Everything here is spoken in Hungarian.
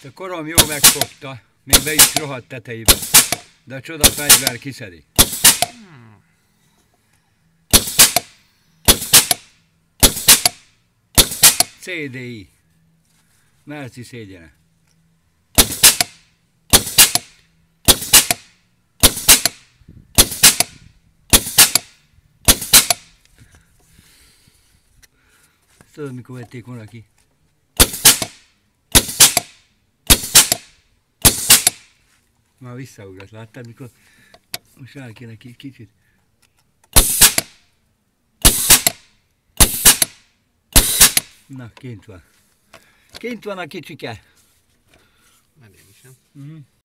A korom jó megfogta, még be is rohadt tetejébe, de a csoda fegyver kiszedi. CDI. Merci szégyene. Tudod, mikor vették volna ki? Már visszaugrott, láttad, mikor most rá kéne kicsit. Na, kint van. Kint van a kicsike. Medén is, nem?